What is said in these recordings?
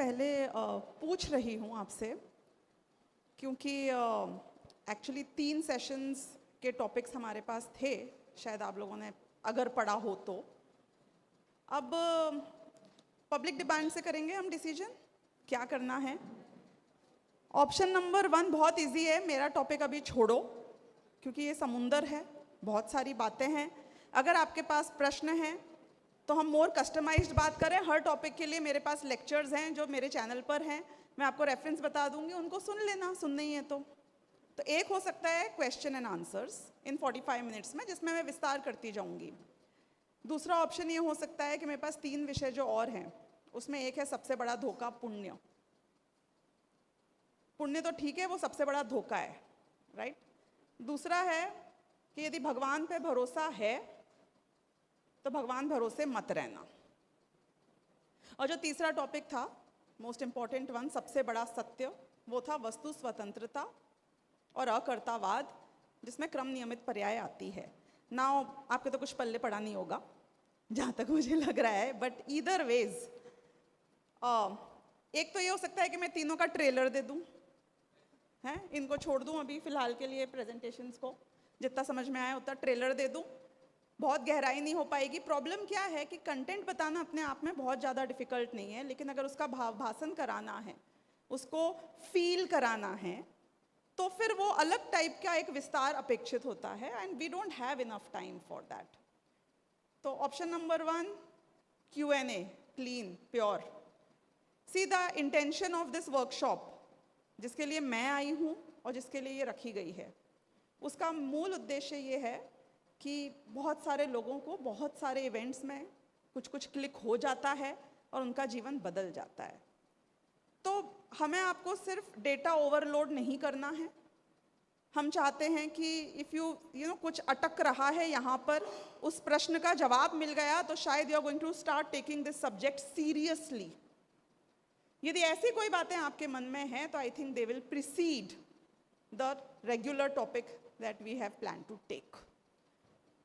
पहले पूछ रही हूँ आपसे, क्योंकि एक्चुअली 3 सेशंस के टॉपिक्स हमारे पास थे, शायद आप लोगों ने अगर पढ़ा हो तो। अब पब्लिक डिमांड से करेंगे हम डिसीजन क्या करना है। ऑप्शन नंबर 1 बहुत इजी है, मेरा टॉपिक अभी छोड़ो, क्योंकि ये समुंदर है, बहुत सारी बातें हैं। अगर आपके पास प्रश्न हैं तो हम मोर कस्टमाइज्ड बात करें। हर टॉपिक के लिए मेरे पास लेक्चर्स हैं जो मेरे चैनल पर हैं, मैं आपको रेफरेंस बता दूंगी, उनको सुन लेना, सुन नहीं है तो एक हो सकता है question and answers in 45 minutes में, जिसमें मैं विस्तार करती जाऊंगी। दूसरा ऑप्शन ये हो सकता है कि मेरे पास 3 विषय जो और हैं, उसमें एक है सबसे बड़ा धोखा, पुण्य। पुण्य तो ठीक है, वो सबसे बड़ा धोखा है, राइट। दूसरा है कि यदि भगवान पे भरोसा है तो भगवान भरोसे मत रहना। और जो तीसरा टॉपिक था, मोस्ट इंपॉर्टेंट वन, सबसे बड़ा सत्य, वो था वस्तु स्वतंत्रता और अकर्तावाद, जिसमें क्रम नियमित पर्याय आती है। नाउ आपके तो कुछ पल्ले पड़ा नहीं होगा जहाँ तक मुझे लग रहा है, बट ईदर वेज एक तो ये हो सकता है कि मैं तीनों का ट्रेलर दे दूँ, हैं, इनको छोड़ दूँ अभी फिलहाल के लिए प्रेजेंटेशंस को, जितना समझ में आया उतना ट्रेलर दे दूँ, बहुत गहराई नहीं हो पाएगी। प्रॉब्लम क्या है कि कंटेंट बताना अपने आप में बहुत ज़्यादा डिफिकल्ट नहीं है, लेकिन अगर उसका भाषण कराना है, उसको फील कराना है, तो फिर वो अलग टाइप का एक विस्तार अपेक्षित होता है, and we don't have enough time for that. तो option number 1 Q&A, clean, pure. See the intention of this workshop, जिसके लिए मैं आई हूँ और जिसके लिए ये रखी गई है, उसका मूल उद्देश्य ये है कि बहुत सारे लोगों को बहुत सारे इवेंट्स में कुछ क्लिक हो जाता है और उनका जीवन बदल जाता है। तो हमें आपको सिर्फ डेटा ओवरलोड नहीं करना है, हम चाहते हैं कि इफ़ यू नो कुछ अटक रहा है यहाँ पर, उस प्रश्न का जवाब मिल गया तो शायद you are going to start taking this subject seriously. यदि ऐसी कोई बातें आपके मन में हैं तो I think they will precede the regular topic that we have plan to take.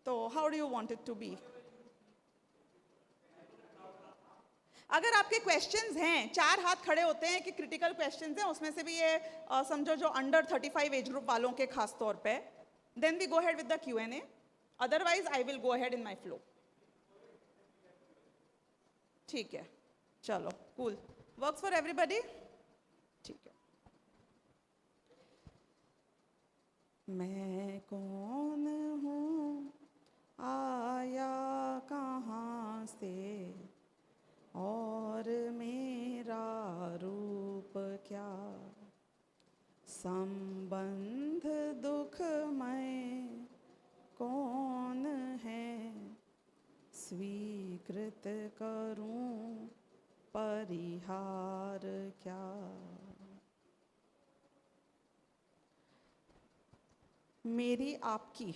तो how do you want it to be? अगर आपके क्वेश्चंस हैं, 4 हाथ खड़े होते हैं कि क्रिटिकल क्वेश्चंस हैं, उसमें से भी ये समझो जो अंडर 35 एज ग्रुप वालों के खास तौर पे, then we go ahead with the Q&A, otherwise I will go ahead in my flow. ठीक है, चलो, कूल, वर्क्स फॉर एवरीबॉडी। ठीक है। मैं कौन हूँ, आया कहाँ से, और मेरा रूप क्या, संबंध दुखमय कौन है, स्वीकृत करूं परिहार क्या। मेरी, आपकी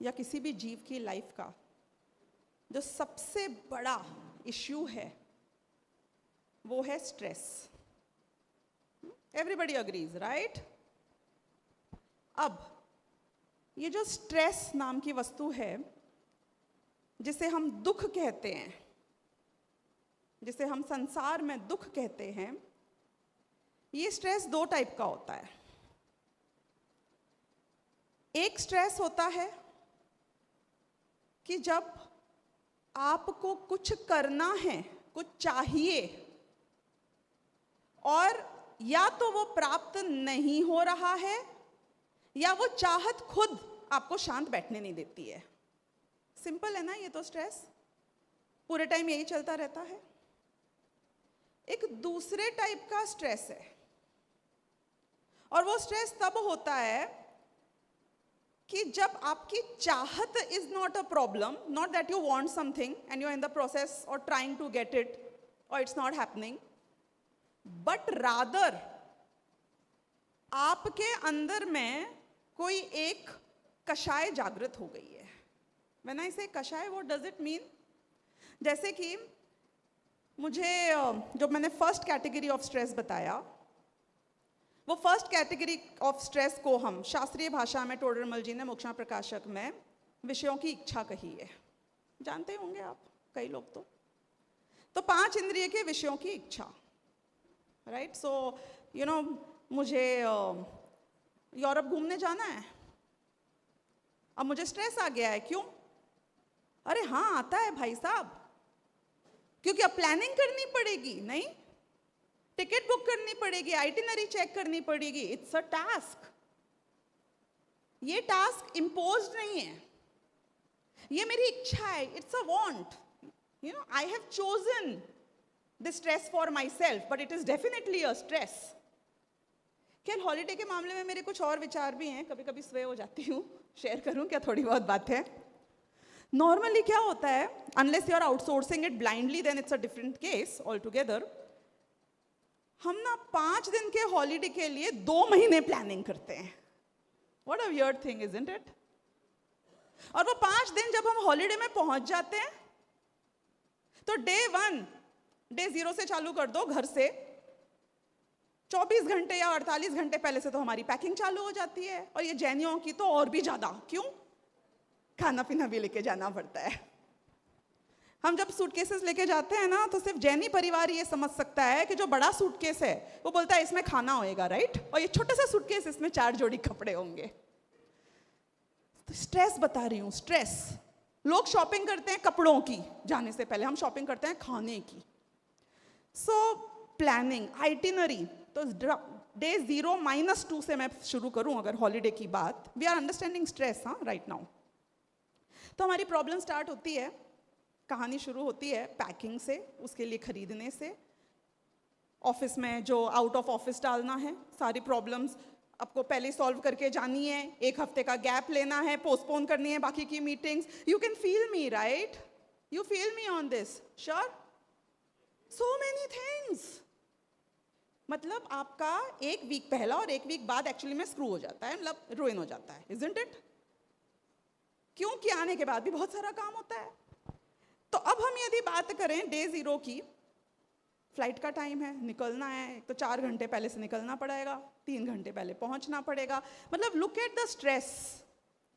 या किसी भी जीव की लाइफ का जो सबसे बड़ा इश्यू है वो है स्ट्रेस। Everybody agrees, right? अब ये जो स्ट्रेस नाम की वस्तु है, जिसे हम दुख कहते हैं, जिसे हम संसार में दुख कहते हैं, ये स्ट्रेस 2 टाइप का होता है। एक स्ट्रेस होता है कि जब आपको कुछ करना है, कुछ चाहिए, और या तो वो प्राप्त नहीं हो रहा है, या वो चाहत खुद आपको शांत बैठने नहीं देती है। सिंपल है ना ये तो स्ट्रेस, पूरे टाइम यही चलता रहता है। एक दूसरे टाइप का स्ट्रेस है, और वो स्ट्रेस तब होता है कि जब आपकी चाहत is not a problem, not that you want something and you are in the process और ट्राइंग टू गेट इट और it's not happening, but rather आपके अंदर में कोई एक कषाय जागृत हो गई है। व्हेन आई से कषाय, व्हाट डज इट मीन? जैसे कि मुझे जो मैंने फर्स्ट कैटेगरी ऑफ स्ट्रेस बताया, वो फर्स्ट कैटेगरी ऑफ स्ट्रेस को हम शास्त्रीय भाषा में टोडरमल जी ने मोक्षणा प्रकाशक में विषयों की इच्छा कही है। जानते होंगे आप, कई लोग तो 5 इंद्रिय के विषयों की इच्छा। राइट? सो यू नो मुझे यूरोप घूमने जाना है, अब मुझे स्ट्रेस आ गया है। क्यों? अरे हाँ, आता है भाई साहब, क्योंकि अब प्लानिंग करनी पड़ेगी, नहीं टिकट बुक करनी पड़ेगी, आइटिनरी चेक करनी पड़ेगी। It's a task. ये टास्क इम्पोज्ड नहीं है, ये मेरी इच्छा है। It's a want, you know, I have chosen the stress for my self, but it is definitely a stress. खैर, हॉलीडे के मामले में मेरे कुछ और विचार भी हैं, कभी कभी स्वे हो जाती हूँ। शेयर करूँ क्या थोड़ी बहुत बात है? नॉर्मली क्या होता है, unless you are outsourcing it blindly, then it's a different case all together. हम ना 5 दिन के हॉलीडे के लिए 2 महीने प्लानिंग करते हैं। What a weird thing, isn't it? और वो 5 दिन जब हम हॉलीडे में पहुंच जाते हैं, तो डे 1, डे 0 से चालू कर दो। घर से 24 घंटे या 48 घंटे पहले से तो हमारी पैकिंग चालू हो जाती है, और ये जैनियों की तो और भी ज्यादा। क्यों? खाना पीना भी लेके जाना पड़ता है। हम जब सूटकेसेस लेके जाते हैं ना, तो सिर्फ जैनी परिवार ये समझ सकता है कि जो बड़ा सूटकेस है वो बोलता है इसमें खाना होएगा, राइट? और ये छोटा सा सूटकेस, इसमें 4 जोड़ी कपड़े होंगे। तो स्ट्रेस बता रही हूँ, स्ट्रेस। लोग शॉपिंग करते हैं कपड़ों की जाने से पहले, हम शॉपिंग करते हैं खाने की। So planning, itinerary. तो डे 0 -2 से मैं शुरू करूं अगर हॉलीडे की बात। वी आर अंडरस्टैंडिंग स्ट्रेस, हाँ, राइट नाउ। तो हमारी प्रॉब्लम स्टार्ट होती है, कहानी शुरू होती है पैकिंग से, उसके लिए खरीदने से। ऑफिस में जो आउट ऑफ ऑफिस डालना है, सारी प्रॉब्लम्स आपको पहले सॉल्व करके जानी है। 1 हफ्ते का गैप लेना है, पोस्टपोन करनी है बाकी की meetings. You can feel me, right? You feel me on this, sure? So many things. मतलब आपका 1 वीक पहला और 1 वीक बाद एक्चुअली में स्क्रू हो जाता है, मतलब रुइन हो जाता है, इजंट इट? क्योंकि आने के बाद भी बहुत सारा काम होता है। तो अब हम यदि बात करें डे 0 की, फ्लाइट का टाइम है, निकलना है, तो 4 घंटे पहले से निकलना पड़ेगा, 3 घंटे पहले पहुंचना पड़ेगा। मतलब look at the stress,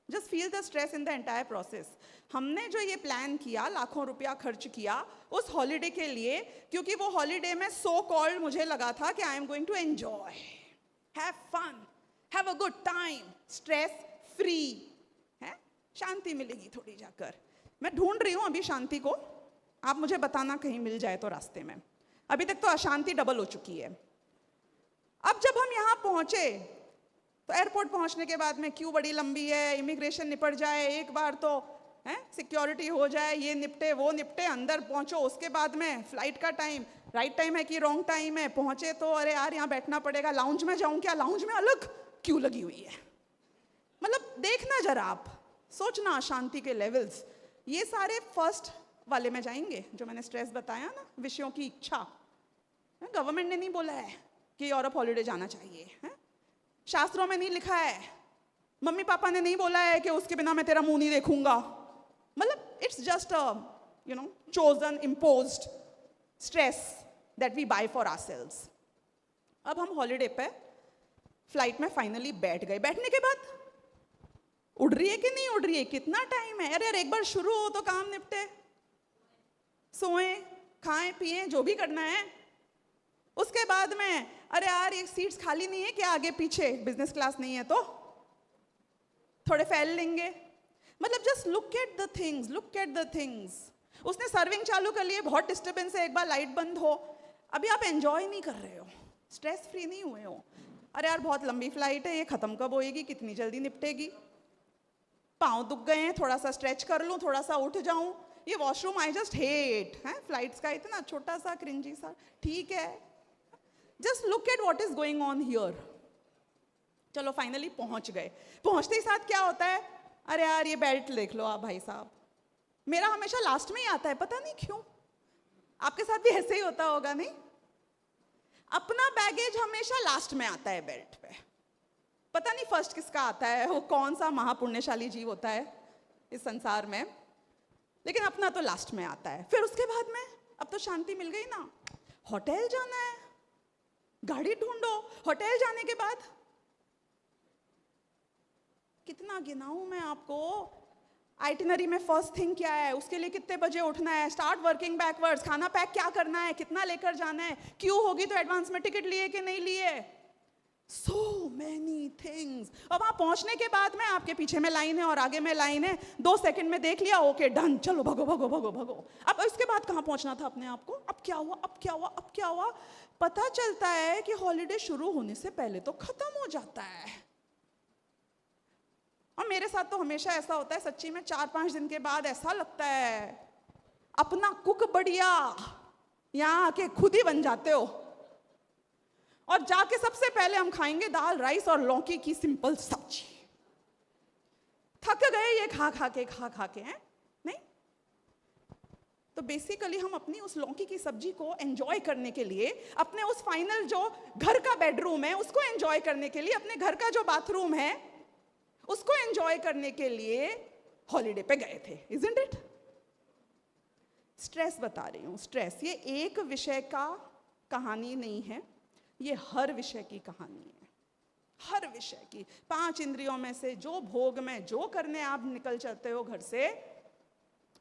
just feel the stress in the entire process. हमने जो ये प्लान किया, लाखों रुपया खर्च किया उस हॉलीडे के लिए, क्योंकि वो हॉलीडे में सो कॉल्ड मुझे लगा था कि I am going to enjoy, have fun, have a good time, stress free है, शांति मिलेगी थोड़ी जाकर। मैं ढूंढ रही हूं अभी शांति को, आप मुझे बताना कहीं मिल जाए तो रास्ते में। अभी तक तो अशांति डबल हो चुकी है। अब जब हम यहां पहुंचे, तो एयरपोर्ट पहुंचने के बाद में क्यू बड़ी लंबी है, इमिग्रेशन निपट जाए एक बार तो, है सिक्योरिटी हो जाए, ये निपटे वो निपटे, अंदर पहुंचो, उसके बाद में फ्लाइट का टाइम राइट टाइम है कि रॉन्ग टाइम है, पहुंचे तो अरे यार यहाँ बैठना पड़ेगा, लाउंज में जाऊं क्या, लाउंज में अलग क्यू लगी हुई है। मतलब देखना जरा आप, सोचना अशांति के लेवल्स। ये सारे फर्स्ट वाले में जाएंगे जो मैंने स्ट्रेस बताया ना, विषयों की इच्छा। गवर्नमेंट ने नहीं बोला है कि यूरोप हॉलीडे जाना चाहिए, है? शास्त्रों में नहीं लिखा है, मम्मी पापा ने नहीं बोला है कि उसके बिना मैं तेरा मुंह नहीं देखूंगा। मतलब it's just a you know chosen imposed stress that we buy for ourselves. अब हम हॉलीडे पे फ्लाइट में फाइनली बैठ गए। बैठने के बाद उड़ रही है कि नहीं उड़ रही है, कितना टाइम है, अरे यार एक बार शुरू हो तो काम निपटे, सोएं खाएं पिएं जो भी करना है। उसके बाद में अरे यार ये सीट्स खाली नहीं है क्या आगे पीछे, बिजनेस क्लास नहीं है तो थोड़े फैल लेंगे। मतलब just look at the things, look at the things. उसने सर्विंग चालू कर लिए, बहुत डिस्टर्बेंस है, एक बार लाइट बंद हो, अभी आप एंजॉय नहीं कर रहे हो, स्ट्रेस फ्री नहीं हुए हो। अरे यार बहुत लंबी फ्लाइट है, ये खत्म कब होएगी, कितनी जल्दी निपटेगी, पाँव दुख गए हैं, थोड़ा सा स्ट्रेच कर लूँ, थोड़ा सा उठ जाऊं, ये वॉशरूम आई जस्ट हेट है, फ्लाइट्स का इतना छोटा सा क्रिंजी सा, ठीक है। Just look at what is going on here. चलो फाइनली पहुंच गए। पहुंचते ही साथ क्या होता है, अरे यार ये बेल्ट देख लो आप भाई साहब, मेरा हमेशा लास्ट में ही आता है, पता नहीं क्यों, आपके साथ भी ऐसे ही होता होगा नहीं? अपना बैगेज हमेशा लास्ट में आता है बेल्ट पे, पता नहीं फर्स्ट किसका आता है, वो कौन सा महापुण्यशाली जीव होता है इस संसार में, लेकिन अपना तो लास्ट में आता है। फिर उसके बाद में अब तो शांति मिल गई ना, होटल जाना है, गाड़ी ढूंढो। होटल जाने के बाद कितना गिनाऊं मैं आपको, आइटिनरी में फर्स्ट थिंग क्या है, उसके लिए कितने बजे उठना है, स्टार्ट वर्किंग बैकवर्ड्स, खाना पैक क्या करना है, कितना लेकर जाना है, क्यों होगी तो एडवांस में टिकट लिए कि नहीं लिए, सो मैनी थिंग्स। अब वहां पहुंचने के बाद में आपके पीछे में लाइन है और आगे में लाइन है, 2 सेकंड में देख लिया, ओके डन, चलो भगो भगो भगो भगो। अब इसके बाद कहां पहुंचना था अपने आप को, अब क्या हुआ, अब क्या हुआ, अब क्या हुआ। पता चलता है कि हॉलीडे शुरू होने से पहले तो खत्म हो जाता है। और मेरे साथ तो हमेशा ऐसा होता है, सच्ची में 4-5 दिन के बाद ऐसा लगता है अपना कुक बढ़िया, यहां आके खुद ही बन जाते हो। और जाके सबसे पहले हम खाएंगे दाल राइस और लौकी की सिंपल सब्जी। थक गए ये खा खा के हैं नहीं। तो बेसिकली हम अपनी उस लौकी की सब्जी को एंजॉय करने के लिए, अपने उस फाइनल जो घर का बेडरूम है उसको एंजॉय करने के लिए, अपने घर का जो बाथरूम है उसको एंजॉय करने के लिए हॉलीडे पे गए थे, इजंट इट। स्ट्रेस बता रही हूं, स्ट्रेस ये एक विषय का कहानी नहीं है, ये हर विषय की कहानी है, हर विषय की। 5 इंद्रियों में से जो भोग में जो करने आप निकल चलते हो घर से,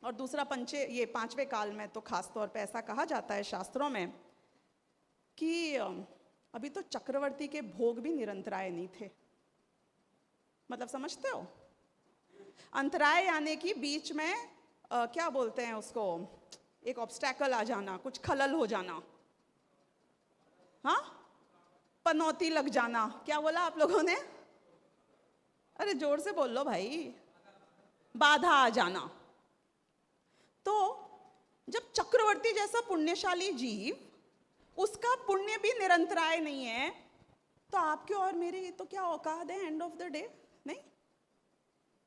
और दूसरा ये 5वें काल में तो खास तौर पे ऐसा कहा जाता है शास्त्रों में कि अभी तो चक्रवर्ती के भोग भी निरंतराय नहीं थे। मतलब समझते हो, अंतराय यानी कि बीच में क्या बोलते हैं उसको, एक ऑब्स्टैकल आ जाना, कुछ खलल हो जाना, हाँ, पनौती लग जाना। क्या बोला आप लोगों ने, अरे जोर से बोल लो भाई, बाधा आ जाना। तो जब चक्रवर्ती जैसा पुण्यशाली जीव, उसका पुण्य भी निरंतराय नहीं है, तो आपके और मेरे तो क्या औकात है एंड ऑफ द डे, नहीं।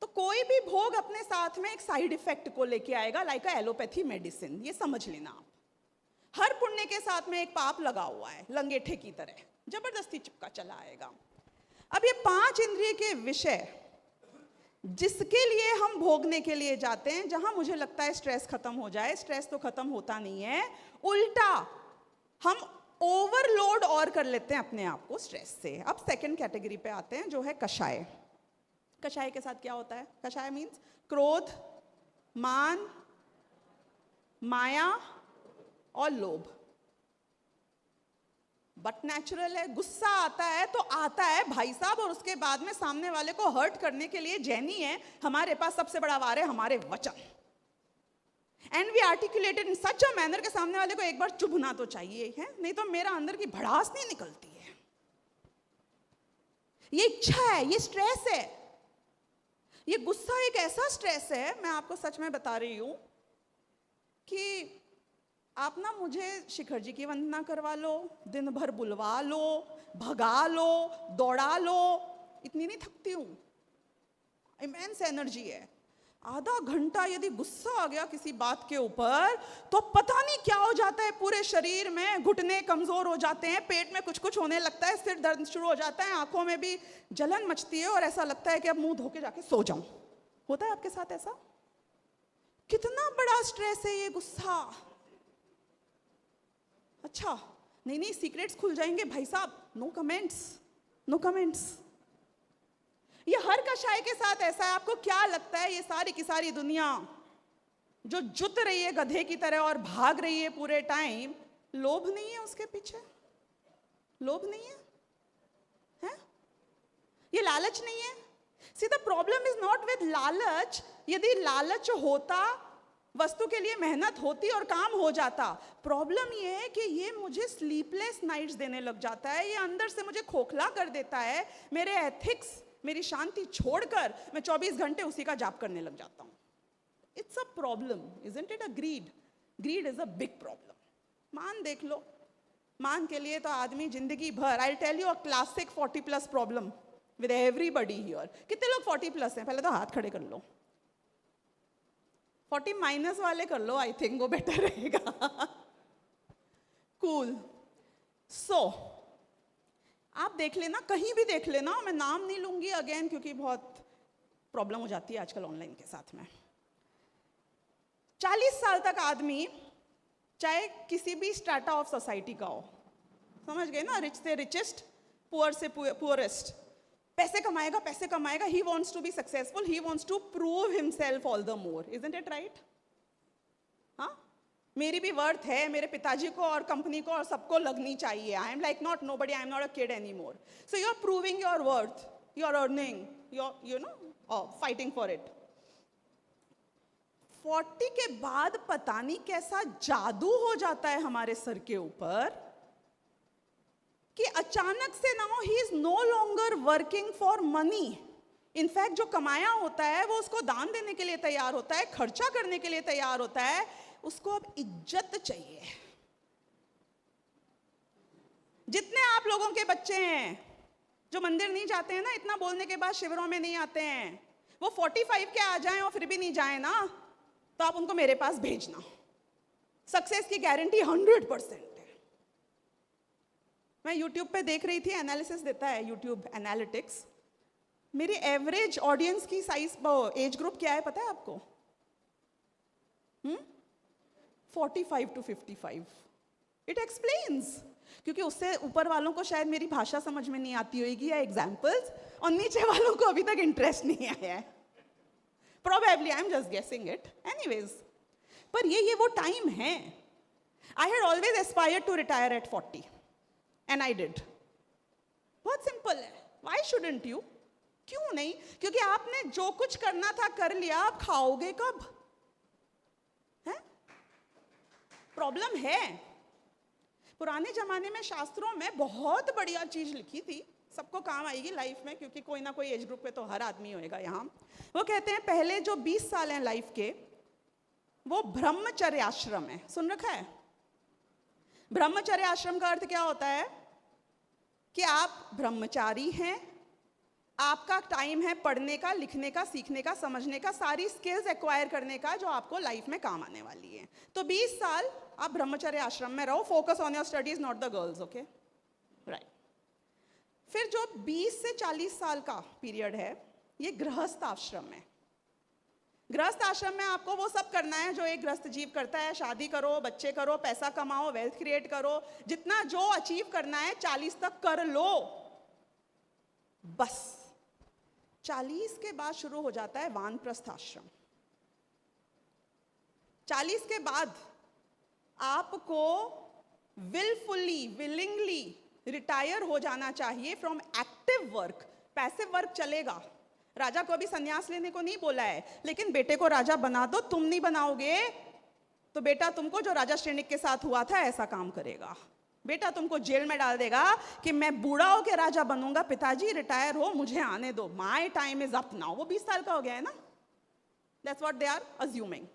तो कोई भी भोग अपने साथ में एक साइड इफेक्ट को लेके आएगा, लाइक एलोपैथी मेडिसिन, ये समझ लेना आप। हर पुण्य के साथ में एक पाप लगा हुआ है, लंगेठे की तरह जबरदस्ती चिपका चला आएगा। अब ये 5 इंद्रिय के विषय जिसके लिए हम भोगने के लिए जाते हैं, जहां मुझे लगता है स्ट्रेस खत्म हो जाए, स्ट्रेस तो खत्म होता नहीं है, उल्टा हम ओवरलोड और कर लेते हैं अपने आप को स्ट्रेस से। अब सेकंड कैटेगरी पे आते हैं, जो है कषाय। कषाय के साथ क्या होता है, कषाय मीन्स क्रोध, मान, माया और लोभ। बट नेचुरल है, गुस्सा आता है तो आता है भाई साहब, और उसके बाद में सामने वाले को हर्ट करने के लिए जैनी है, हमारे पास सबसे बड़ा वार है हमारे वचन। And we articulated in such a manner के सामने वाले को एक बार चुभना तो चाहिए है, नहीं तो मेरा अंदर की भड़ास नहीं निकलती है। ये इच्छा है, ये स्ट्रेस है, ये गुस्सा एक ऐसा स्ट्रेस है, मैं आपको सच में बता रही हूं कि आप ना मुझे शिखर जी की वंदना करवा लो, दिन भर बुलवा लो, भगा लो, दौड़ा लो, इतनी नहीं थकती हूं। इमेंस एनर्जी है। आधा घंटा यदि गुस्सा आ गया किसी बात के ऊपर, तो पता नहीं क्या हो जाता है पूरे शरीर में, घुटने कमजोर हो जाते हैं, पेट में कुछ कुछ होने लगता है, सिर दर्द शुरू हो जाता है, आंखों में भी जलन मचती है, और ऐसा लगता है कि अब मुंह धो के जाके सो जाऊं। होता है आपके साथ ऐसा? कितना बड़ा स्ट्रेस है ये गुस्सा। अच्छा, नहीं, सीक्रेट्स खुल जाएंगे भाई साहब, नो कमेंट्स, नो कमेंट्स। ये हर कषाय के साथ ऐसा है। आपको क्या लगता है ये सारी की सारी दुनिया जो जुत रही है गधे की तरह और भाग रही है पूरे टाइम, लोभ नहीं है उसके पीछे? लोभ नहीं है, है? ये लालच नहीं है? See the problem is not with लालच। यदि लालच होता, वस्तु के लिए मेहनत होती और काम हो जाता। प्रॉब्लम ये है कि ये मुझे स्लीपलेस नाइट्स देने लग जाता है, ये अंदर से मुझे खोखला कर देता है, मेरे एथिक्स, मेरी शांति छोड़कर मैं 24 घंटे उसी का जाप करने लग जाता हूं। It's a problem, isn't it? A greed, greed is a big problem. मान देख लो, मान के लिए तो आदमी जिंदगी भर, I tell you a classic 40+ problem with everybody here. कितने लोग 40+ हैं? पहले तो हाथ खड़े कर लो। 40- वाले कर लो, आई थिंक वो बेटर रहेगा। कूल। सो आप देख लेना, कहीं भी देख लेना, मैं नाम नहीं लूंगी अगेन क्योंकि बहुत प्रॉब्लम हो जाती है आजकल ऑनलाइन के साथ में। 40 साल तक आदमी, चाहे किसी भी स्ट्रैटा ऑफ सोसाइटी का हो, समझ गए ना, रिच से रिचेस्ट, पुअर से पुअरेस्ट, पैसे कमाएगा, he wants to be successful, he wants to prove himself all the more. Isn't it right? हाँ, मेरी भी वर्थ है, मेरे पिताजी को और कंपनी को और सबको लगनी चाहिए. I am like not nobody, I am not a kid anymore. So you are proving your worth, you are earning, you know, fighting for it. 40 के बाद पता नहीं कैसा जादू हो जाता है हमारे सर के ऊपर कि अचानक से now he is no longer working for money. In fact जो कमाया होता है वो उसको दान देने के लिए तैयार होता है, खर्चा करने के लिए तैयार होता है. उसको अब इज्जत चाहिए. जितने आप लोगों के बच्चे हैं जो मंदिर नहीं जाते हैं ना, इतना बोलने के बाद शिविरों में नहीं आते हैं, वो 45 के आ जाएं और फिर भी नहीं जाएं ना, तो आप उनको मेरे पास भेजना. सक्सेस की गारंटी 100% है. मैं YouTube पे देख रही थी, एनालिसिस देता है YouTube एनालिटिक्स. मेरी एवरेज ऑडियंस की साइज एज ग्रुप क्या है पता है आपको? 45 to 55. It explains. क्योंकि उससे ऊपर वालों को शायद मेरी भाषा समझ में नहीं आती होगी या एग्जाम्पल्स, और नीचे वालों को अभी तक इंटरेस्ट नहीं आया है. Probably, I'm just guessing it. Anyways, पर ये वो टाइम है. I had always aspired to retire at 40, and I did. बहुत सिंपल है. Why shouldn't you? क्यों नहीं? क्योंकि आपने जो कुछ करना था कर लिया, आप खाओगे कब? है? प्रॉब्लम है. पुराने जमाने में शास्त्रों में बहुत बढ़िया चीज लिखी थी, सबको काम आएगी लाइफ में, क्योंकि कोई ना कोई एज ग्रुप पे तो हर आदमी होएगा यहाँ. वो कहते हैं पहले जो 20 साल हैं लाइफ के, वो ब्रह्मचर्य आश्रम है. सुन रखा है? ब्रह्मचर्य आश्रम का अर्थ क्या होता है कि आप ब्रह्मचारी हैं, आपका टाइम है पढ़ने का, लिखने का, सीखने का, समझने का, सारी स्किल्स एक्वायर करने का जो आपको लाइफ में काम आने वाली है. तो 20 साल आप ब्रह्मचर्य आश्रम में रहो. Focus on your studies, not the girls. Okay, right. फिर जो 20 से 40 साल का पीरियड है, ये गृहस्थ आश्रम है. गृहस्थ आश्रम में आपको वो सब करना है जो एक गृहस्थ जीव करता है. शादी करो, बच्चे करो, पैसा कमाओ, वेल्थ क्रिएट करो, जितना जो अचीव करना है 40 तक कर लो. बस 40 के बाद शुरू हो जाता है वानप्रस्थ आश्रम. 40 के बाद आपको विलफुली, विलिंगली रिटायर हो जाना चाहिए from active work. Passive work चलेगा. राजा को अभी संन्यास लेने को नहीं बोला है, लेकिन बेटे को राजा बना दो. तुम नहीं बनाओगे तो बेटा तुमको जो राजा श्रेणिक के साथ हुआ था ऐसा काम करेगा. बेटा तुमको जेल में डाल देगा कि मैं बूढ़ा हो के राजा बनूंगा, पिताजी रिटायर हो, मुझे आने दो, my time is up now. वो 20 साल का हो गया है ना. That's what they are assuming.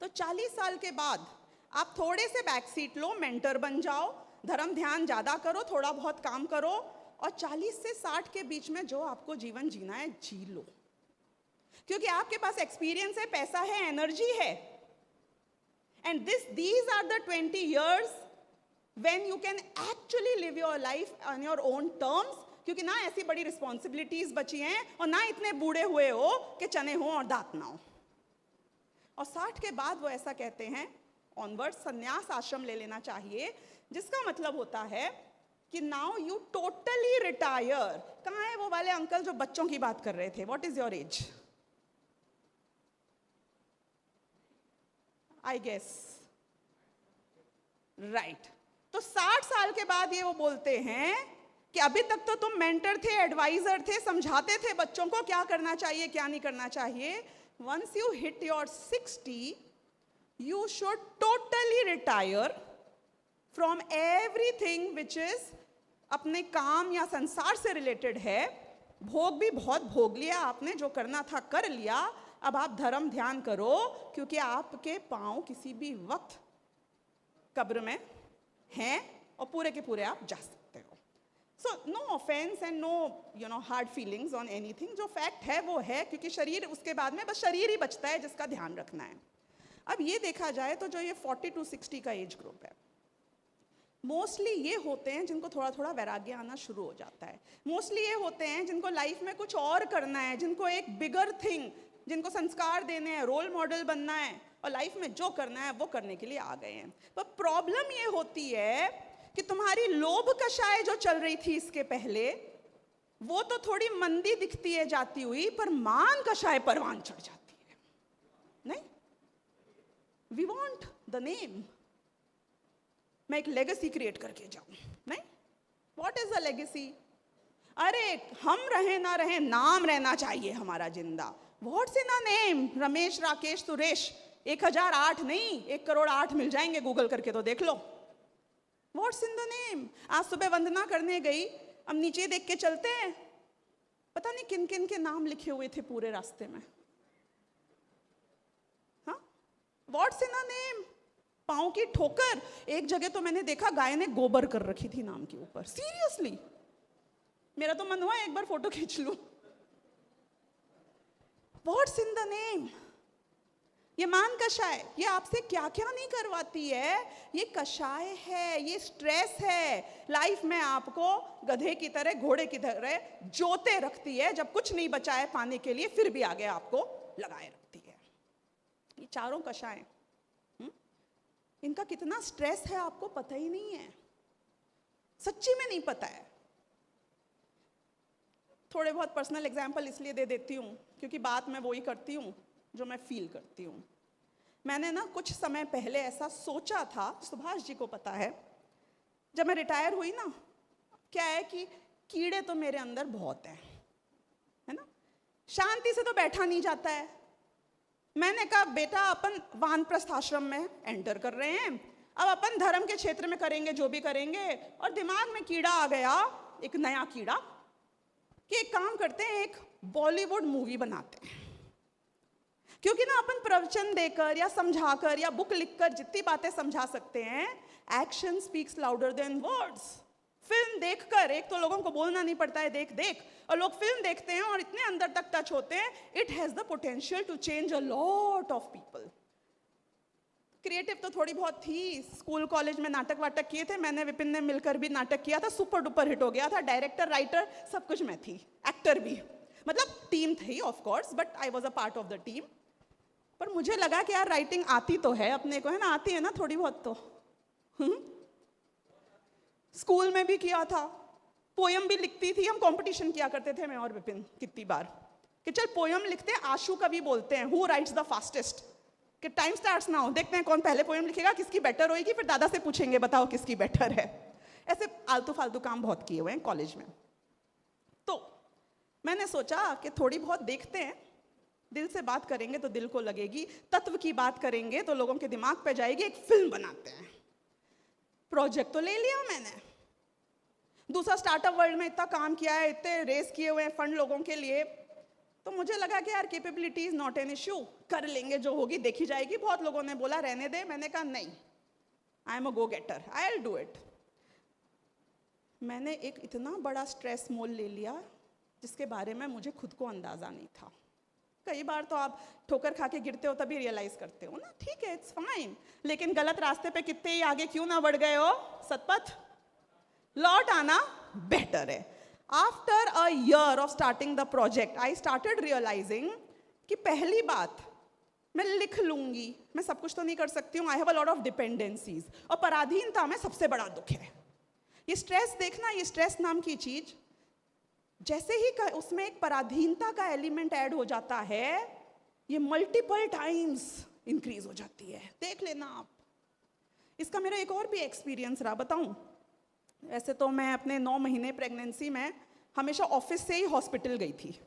तो 40 साल के बाद आप थोड़े से बैक सीट लो, मेंटर बन जाओ, धर्म ध्यान ज्यादा करो, थोड़ा बहुत काम करो, और 40 से 60 के बीच में जो आपको जीवन जीना है जी लो. क्योंकि आपके पास एक्सपीरियंस है, पैसा है, एनर्जी है. And these are the 20 years when you can actually live your life on your own terms. क्योंकि ना ऐसी बड़ी रिस्पॉन्सिबिलिटीज बची हैं और ना इतने बूढ़े हुए हो कि चने हो और दांत ना हो. और 60 के बाद वो ऐसा कहते हैं ऑनवर्ड संन्यास आश्रम ले लेना चाहिए, जिसका मतलब होता है कि नाउ यू टोटली रिटायर. कहाँ है वो वाले अंकल जो बच्चों की बात कर रहे थे? What is your age? I guess right. तो 60 साल के बाद ये वो बोलते हैं कि अभी तक तो तुम मेंटर थे, एडवाइजर थे, समझाते थे बच्चों को क्या करना चाहिए क्या नहीं करना चाहिए. Once you hit your 60, you should totally retire from everything which is अपने काम या संसार से रिलेटेड है. भोग भी बहुत भोग लिया आपने, जो करना था कर लिया. अब आप धर्म ध्यान करो, क्योंकि आपके पांव किसी भी वक्त कब्र में हैं और पूरे के पूरे आप जा सकते हो. So no offence and no hard feelings on anything. जो फैक्ट है वो है, क्योंकि शरीर उसके बाद में बस शरीर ही बचता है जिसका ध्यान रखना है. अब ये देखा जाए तो जो ये 40 to 60 का एज ग्रुप है, मोस्टली ये होते हैं जिनको थोड़ा थोड़ा वैराग्य आना शुरू हो जाता है. मोस्टली ये होते हैं जिनको लाइफ में कुछ और करना है, जिनको एक बिगर थिंग, जिनको संस्कार देने हैं, रोल मॉडल बनना है, और लाइफ में जो करना है वो करने के लिए आ गए हैं. पर प्रॉब्लम ये होती है कि तुम्हारी लोभ कषाय जो चल रही थी इसके पहले, वो तो थोड़ी मंदी दिखती है जाती हुई, पर मान कषाय परवान चढ़ जाती है। नहीं, वी वॉन्ट द नेम, मैं एक लेगेसी क्रिएट करके जाऊं। नहीं, व्हाट इज द लेगेसी? अरे हम रहे ना रहे, नाम रहना चाहिए हमारा जिंदा। What's in a name? Ramesh, Rakesh, Suresh. 1008 नहीं, 1,08,00,000 मिल जाएंगे, गूगल करके तो देख लो। What's in the name? आज सुबह वंदना करने गई, अब नीचे देख के चलते हैं, पता नहीं किन किन के नाम लिखे हुए थे पूरे रास्ते में। हाँ, व्हाट्स इन अ नेम? पाँव की ठोकर। एक जगह तो मैंने देखा गाय ने गोबर कर रखी थी नाम के ऊपर। सीरियसली, मेरा तो मन हुआ एक बार फोटो खींच लूं। What's in the name? ये मान कषाय, ये आपसे क्या क्या नहीं करवाती है। ये कषाय है, ये स्ट्रेस है। लाइफ में आपको गधे की तरह, घोड़े की तरह जोते रखती है। जब कुछ नहीं बचा है पाने के लिए, फिर भी आगे आपको लगाए रखती है। ये चारों कषाय, इनका कितना स्ट्रेस है आपको पता ही नहीं है। सच्ची में नहीं पता है। थोड़े बहुत पर्सनल एग्जाम्पल इसलिए दे देती हूँ क्योंकि बात मैं वही करती हूँ जो मैं फील करती हूँ। मैंने ना कुछ समय पहले ऐसा सोचा था, सुभाष जी को पता है, जब मैं रिटायर हुई ना, क्या है कि कीड़े तो मेरे अंदर बहुत हैं, है ना, शांति से तो बैठा नहीं जाता है। मैंने कहा बेटा अपन वानप्रस्थ आश्रम में एंटर कर रहे हैं, अब अपन धर्म के क्षेत्र में करेंगे जो भी करेंगे। और दिमाग में कीड़ा आ गया, एक नया कीड़ा, कि एक काम करते हैं, एक बॉलीवुड मूवी बनाते हैं। क्योंकि ना अपन प्रवचन देकर या समझाकर या बुक लिखकर जितनी बातें समझा सकते हैं, action speaks louder than words. Film देखकर, एक तो लोगों को बोलना नहीं पड़ता है, देख देख, और लोग फिल्म देखते हैं और इतने अंदर तक टच होते हैं, it has the potential to change a lot of people. Creative तो थोड़ी बहुत थी, स्कूल कॉलेज में नाटक वाटक किए थे, मैंने विपिन ने मिलकर भी नाटक किया था, सुपर डुपर हिट हो गया था। डायरेक्टर, राइटर, सब कुछ मैं थी, एक्टर भी, मतलब टीम थी of course, but I was a part of the team. पर मुझे लगा कि यार राइटिंग आती तो है अपने को, है ना, आती है ना थोड़ी बहुत तो। स्कूल में भी किया था, पोयम भी लिखती थी, हम कंपटीशन किया करते थे मैं और विपिन कितनी बार, कि चल पोयम लिखते हैं, आशु कवि बोलते हैं, हु राइट्स द फास्टेस्ट, कि टाइम स्टार्ट्स नाउ, देखते हैं कौन पहले पोयम लिखेगा, किसकी बेटर होएगी, फिर दादा से पूछेंगे बताओ किसकी बेटर है। ऐसे आलतू फालतू काम बहुत किए हुए हैं कॉलेज में। तो मैंने सोचा कि थोड़ी बहुत देखते हैं, दिल से बात करेंगे तो दिल को लगेगी, तत्व की बात करेंगे तो लोगों के दिमाग पे जाएगी, एक फिल्म बनाते हैं। प्रोजेक्ट तो ले लिया मैंने, दूसरा स्टार्टअप वर्ल्ड में इतना काम किया है, इतने रेस किए हुए हैं फंड लोगों के लिए, तो मुझे लगा कि यार capability is not an issue, कर लेंगे, जो होगी देखी जाएगी। बहुत लोगों ने बोला रहने दे, मैंने कहा नहीं, I am a go getter, I will do it. मैंने एक इतना बड़ा स्ट्रेस मोल ले लिया जिसके बारे में मुझे खुद को अंदाजा नहीं था। कई बार तो आप ठोकर खा के गिरते हो तभी रियलाइज करते हो ना, ठीक है, इट्स फाइन, लेकिन गलत रास्ते पे कितने ही आगे क्यों ना बढ़ गए हो, सतपथ लौट आना बेटर है। After a year of starting the project, I started realising कि पहली बात, मैं लिख लूंगी, मैं सब कुछ तो नहीं कर सकती हूँ, I have a lot of dependencies, और पराधीनता में सबसे बड़ा दुख है। ये स्ट्रेस देखना, ये स्ट्रेस नाम की चीज, जैसे ही उसमें एक पराधीनता का एलिमेंट ऐड हो जाता है, ये मल्टीपल टाइम्स इंक्रीज हो जाती है, देख लेना आप। इसका मेरा एक और भी एक्सपीरियंस रहा, बताऊं। ऐसे तो मैं अपने 9 महीने प्रेगनेंसी में हमेशा ऑफिस से ही हॉस्पिटल गई थी,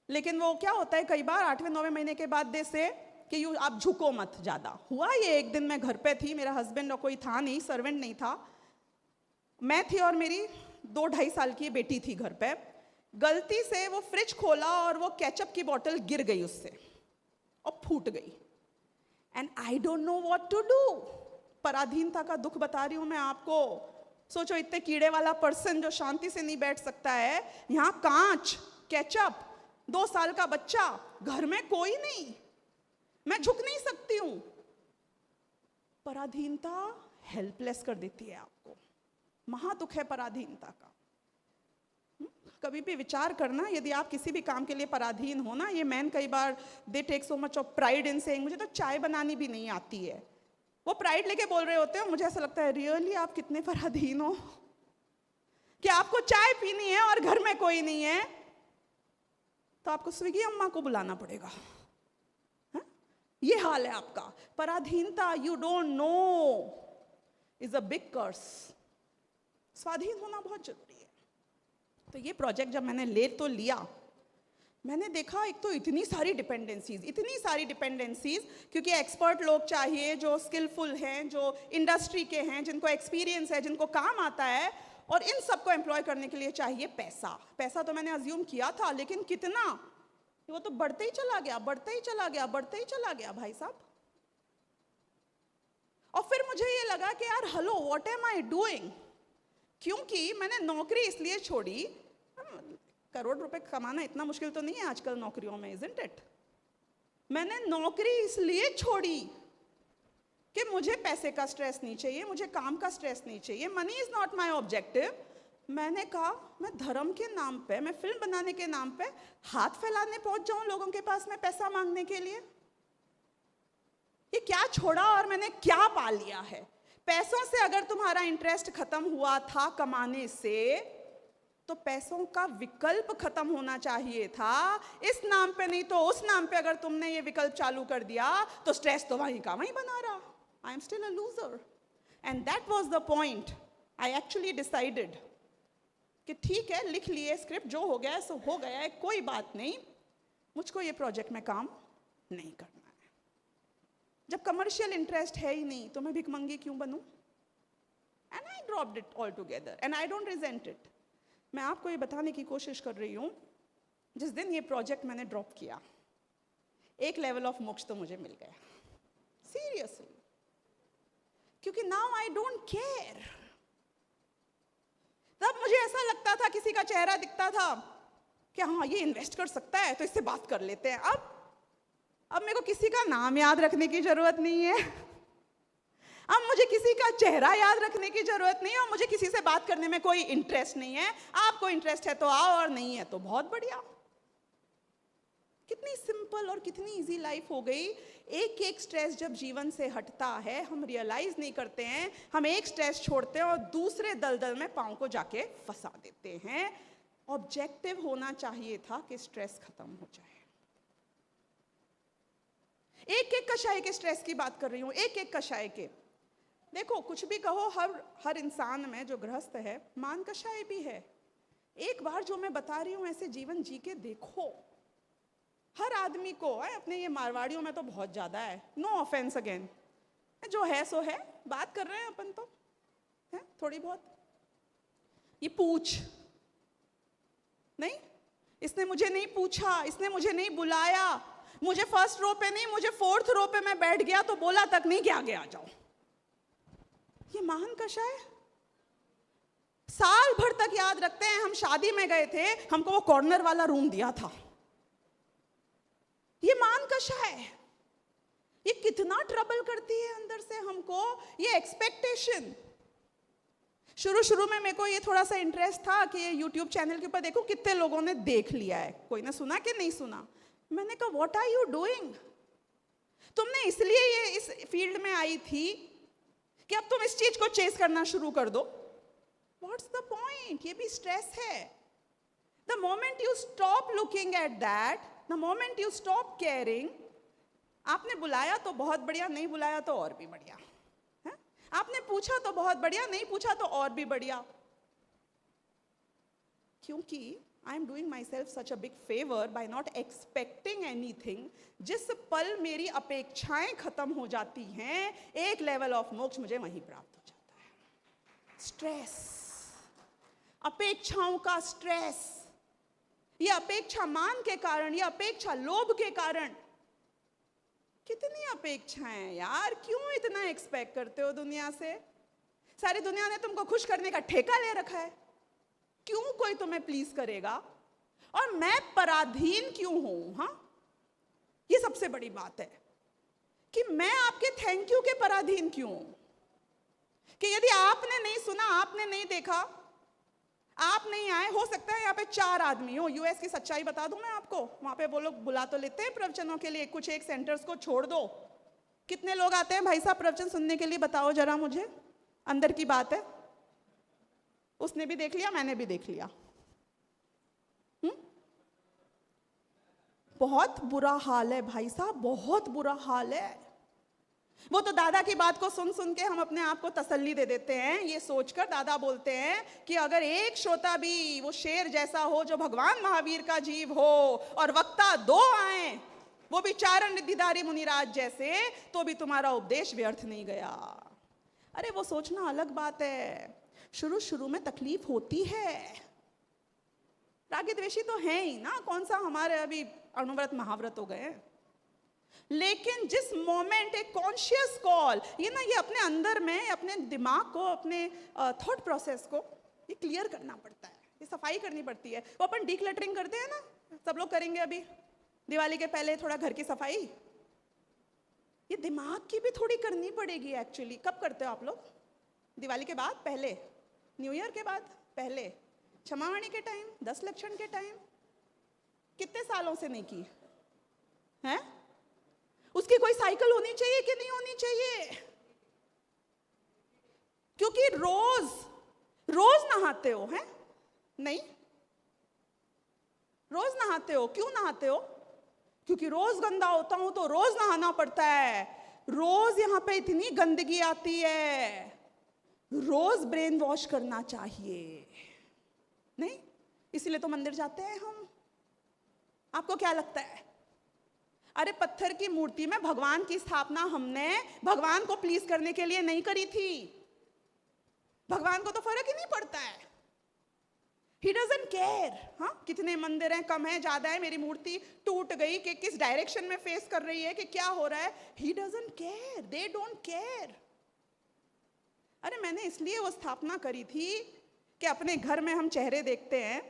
लेकिन वो क्या होता है कई बार 8वें 9वें महीने के बाद से कि यू आप झुको मत ज़्यादा। हुआ ये, एक दिन मैं घर पे थी, मेरा हस्बैंड और कोई था नहीं, सर्वेंट नहीं था, मैं थी और मेरी 2-2.5 साल की बेटी थी घर पे। गलती से वो फ्रिज खोला और वो केचप की बोतल गिर गई उससे और फूट गई, and I don't know what to do. पराधीनता का दुख बता रही हूं मैं आपको। सोचो, इतने कीड़े वाला पर्सन जो शांति से नहीं बैठ सकता है, यहां कांच, केचप, 2 साल का बच्चा, घर में कोई नहीं, मैं झुक नहीं सकती हूं। पराधीनता हेल्पलेस कर देती है आपको, महादुख है पराधीनता का। कभी भी विचार करना, यदि आप किसी भी काम के लिए पराधीन हो ना, ये मैन कई बार they take so much of pride in saying मुझे तो चाय बनानी भी नहीं आती है, वो प्राइड लेके बोल रहे होते हो। मुझे ऐसा लगता है रियली आप कितने पराधीन हो, कि आपको चाय पीनी है और घर में कोई नहीं है, तो आपको स्विगी अम्मा को बुलाना पड़ेगा। है? ये हाल है आपका। पराधीनता, you don't know, is a big curse. स्वाधीन होना बहुत जरूरी है। तो ये प्रोजेक्ट जब मैंने ले तो लिया, मैंने देखा एक तो इतनी सारी डिपेंडेंसीज, क्योंकि एक्सपर्ट लोग चाहिए जो स्किलफुल हैं, जो इंडस्ट्री के हैं, जिनको एक्सपीरियंस है, जिनको काम आता है, और इन सबको एम्प्लॉय करने के लिए चाहिए पैसा। पैसा तो मैंने अज्यूम किया था, लेकिन कितना, वो तो बढ़ते ही चला गया, बढ़ते ही चला गया, बढ़ते ही चला गया भाई साहब। और फिर मुझे ये लगा कि यार hello, what am I doing? क्योंकि मैंने नौकरी इसलिए छोड़ी, करोड़ रुपए कमाना इतना मुश्किल तो नहीं है आजकल नौकरियों में, इजंट इट? मैंने नौकरी इसलिए छोड़ी कि मुझे पैसे का स्ट्रेस नहीं चाहिए, मुझे काम का स्ट्रेस नहीं चाहिए, money is not my objective. मैंने कहा मैं धर्म के नाम पे, मैं फिल्म बनाने के नाम पे हाथ फैलाने पहुंच जाऊं लोगों के पास में पैसा मांगने के लिए? ये क्या छोड़ा और मैंने क्या पा लिया है? पैसों से अगर तुम्हारा इंटरेस्ट खत्म हुआ था कमाने से, तो पैसों का विकल्प खत्म होना चाहिए था। इस नाम पे नहीं तो उस नाम पे अगर तुमने ये विकल्प चालू कर दिया, तो स्ट्रेस तो वहीं का वहीं बना रहा। I am still a loser, and that was the point. I actually decided कि ठीक है, लिख लिए स्क्रिप्ट, जो हो गया है सो हो गया है, कोई बात नहीं, मुझको ये प्रोजेक्ट में काम नहीं करना है। जब कमर्शियल इंटरेस्ट है ही नहीं, तो मैं भिखमंगी क्यों बनूं? And I dropped it all together, and I don't resent it. मैं आपको ये बताने की कोशिश कर रही हूं, जिस दिन ये प्रोजेक्ट मैंने ड्रॉप किया, एक लेवल ऑफ मोक्ष तो मुझे मिल गया, सीरियसली। क्योंकि नाउ आई डोंट केयर। तब मुझे ऐसा लगता था, किसी का चेहरा दिखता था कि हाँ ये इन्वेस्ट कर सकता है, तो इससे बात कर लेते हैं। अब मेरे को किसी का नाम याद रखने की जरूरत नहीं है, अब मुझे किसी का चेहरा याद रखने की जरूरत नहीं है, और मुझे किसी से बात करने में कोई इंटरेस्ट नहीं है। आपको इंटरेस्ट है तो आओ, और नहीं है तो बहुत बढ़िया। कितनी सिंपल और कितनी इजी लाइफ हो गई। एक एक स्ट्रेस जब जीवन से हटता है, हम रियलाइज नहीं करते हैं, हम एक स्ट्रेस छोड़ते हैं और दूसरे दलदल में पांव को जाके फंसा देते हैं। ऑब्जेक्टिव होना चाहिए था कि स्ट्रेस खत्म हो जाए। एक एक कशाय के स्ट्रेस की बात कर रही हूं, एक एक कशाय के। देखो, कुछ भी कहो, हर इंसान में जो गृहस्थ है, मान कषाय भी है। एक बार जो मैं बता रही हूं ऐसे जीवन जी के देखो। हर आदमी को है, अपने ये मारवाड़ियों में तो बहुत ज्यादा है, नो ऑफेंस अगेन, जो है सो है, बात कर रहे हैं अपन तो है थोड़ी बहुत। ये पूछ नहीं, इसने मुझे नहीं पूछा, इसने मुझे नहीं बुलाया, मुझे फर्स्ट रो पे नहीं, मुझे फोर्थ रो पे मैं बैठ गया तो बोला तक नहीं कि आगे आ जाओ। ये महान कषाय साल भर तक याद रखते हैं। हम शादी में गए थे, हमको वो कॉर्नर वाला रूम दिया था। ये महान कषाय, ये कितना ट्रबल करती है अंदर से हमको, ये एक्सपेक्टेशन। शुरू में मेरे को ये थोड़ा सा इंटरेस्ट था कि ये यूट्यूब चैनल के ऊपर देखो कितने लोगों ने देख लिया है, कोई ने सुना कि नहीं सुना। मैंने कहा व्हाट आर यू डूइंग? तुमने इसलिए ये इस फील्ड में आई थी कि अब तुम इस चीज को चेस करना शुरू कर दो। What's the point? ये भी स्ट्रेस है। The moment you stop looking at that, the moment you stop caring, आपने बुलाया तो बहुत बढ़िया, नहीं बुलाया तो और भी बढ़िया है? आपने पूछा तो बहुत बढ़िया, नहीं पूछा तो और भी बढ़िया। क्योंकि I am doing my self such a big favour bye not expecting anything. जिस पल मेरी अपेक्षाएं खत्म हो जाती हैं, एक लेवल ऑफ मोक्ष मुझे वहीं प्राप्त हो जाता है। स्ट्रेस, अपेक्षाओं का स्ट्रेस, ये अपेक्षा मान के कारण, ये अपेक्षा लोभ के कारण। कितनी अपेक्षाएं यार, क्यों इतना एक्सपेक्ट करते हो दुनिया से? सारी दुनिया ने तुमको खुश करने का ठेका ले रखा है, क्यों कोई तुम्हें प्लीज करेगा? और मैं पराधीन क्यों हूं? हाँ, ये सबसे बड़ी बात है कि मैं आपके थैंक यू के पराधीन क्यों हूं? कि यदि आपने नहीं सुना, आपने नहीं देखा, आप नहीं आए, हो सकता है यहाँ पे 4 आदमी हो। यूएस की सच्चाई बता दूं मैं आपको, वहां पे वो लोग बुला तो लेते हैं प्रवचनों के लिए, कुछ एक सेंटर्स को छोड़ दो। कितने लोग आते हैं भाई साहब प्रवचन सुनने के लिए? बताओ जरा मुझे, अंदर की बात है। उसने भी देख लिया, मैंने भी देख लिया। बहुत बुरा हाल है भाई साहब, बहुत बुरा हाल है। वो तो दादा की बात को सुन सुन के हम अपने आप को तसल्ली दे देते हैं, ये सोचकर दादा बोलते हैं कि अगर एक श्रोता भी वो शेर जैसा हो जो भगवान महावीर का जीव हो और वक्ता 2 आए, वो भी चारण रिद्धिधारी मुनिराज जैसे, तो भी तुम्हारा उपदेश व्यर्थ नहीं गया। अरे वो सोचना अलग बात है, शुरू शुरू में तकलीफ होती है। रागी द्वेषी तो है ही ना, कौन सा हमारे अभी अणुव्रत महाव्रत हो गए। लेकिन जिस मोमेंट एक कॉन्शियस कॉल, ये ना, ये अपने अंदर में अपने दिमाग को, अपने थॉट प्रोसेस को ये क्लियर करना पड़ता है, ये सफाई करनी पड़ती है। वो अपन डीक्लटरिंग करते हैं ना, सब लोग करेंगे अभी दिवाली के पहले थोड़ा घर की सफाई, ये दिमाग की भी थोड़ी करनी पड़ेगी एक्चुअली। कब करते हो आप लोग? दिवाली के बाद, पहले, न्यू ईयर के बाद, पहले, क्षमावाणी के टाइम, 10 लक्षण के टाइम, कितने सालों से नहीं की है? उसकी कोई साइकिल होनी चाहिए कि नहीं होनी चाहिए? क्योंकि रोज रोज नहाते हो, हैं? नहीं, रोज नहाते हो। क्यों नहाते हो? क्योंकि रोज गंदा होता हूं तो रोज नहाना पड़ता है। रोज यहां पे इतनी गंदगी आती है, रोज ब्रेन वॉश करना चाहिए, नहीं? इसलिए तो मंदिर जाते हैं हम। आपको क्या लगता है? अरे पत्थर की मूर्ति में भगवान की स्थापना हमने भगवान को प्लीज करने के लिए नहीं करी थी। भगवान को तो फर्क ही नहीं पड़ता है, ही डजंट केयर। हाँ, कितने मंदिर हैं, कम है, ज्यादा है, मेरी मूर्ति टूट गई कि किस डायरेक्शन में फेस कर रही है, कि क्या हो रहा है, he doesn't care, they don't care. अरे मैंने इसलिए वो स्थापना करी थी कि अपने घर में हम चेहरे देखते हैं,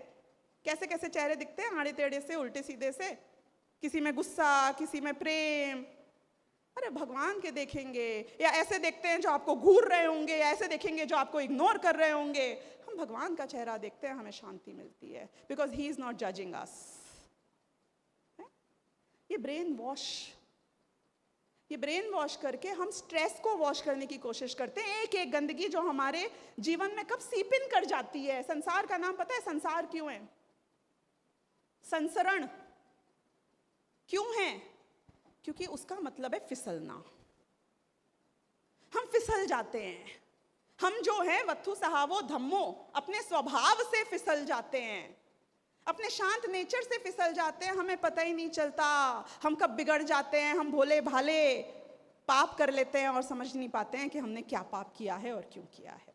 कैसे कैसे चेहरे दिखते हैं, आड़े टेढ़े से, उल्टे सीधे से, किसी में गुस्सा, किसी में प्रेम। अरे भगवान के देखेंगे, या ऐसे देखते हैं जो आपको घूर रहे होंगे, या ऐसे देखेंगे जो आपको इग्नोर कर रहे होंगे। हम भगवान का चेहरा देखते हैं, हमें शांति मिलती है, because he is not judging us. ये ब्रेन वॉश करके हम स्ट्रेस को वॉश करने की कोशिश करते हैं। एक एक गंदगी जो हमारे जीवन में कब सीप इन कर जाती है। संसार का नाम पता है संसार क्यों है? संसरण क्यों है? क्योंकि उसका मतलब है फिसलना। हम फिसल जाते हैं, हम जो है वत्थु सहावो धम्मो, अपने स्वभाव से फिसल जाते हैं, अपने शांत नेचर से फिसल जाते हैं, हमें पता ही नहीं चलता हम कब बिगड़ जाते हैं। हम भोले भाले पाप कर लेते हैं और समझ नहीं पाते हैं कि हमने क्या पाप किया है और क्यों किया है।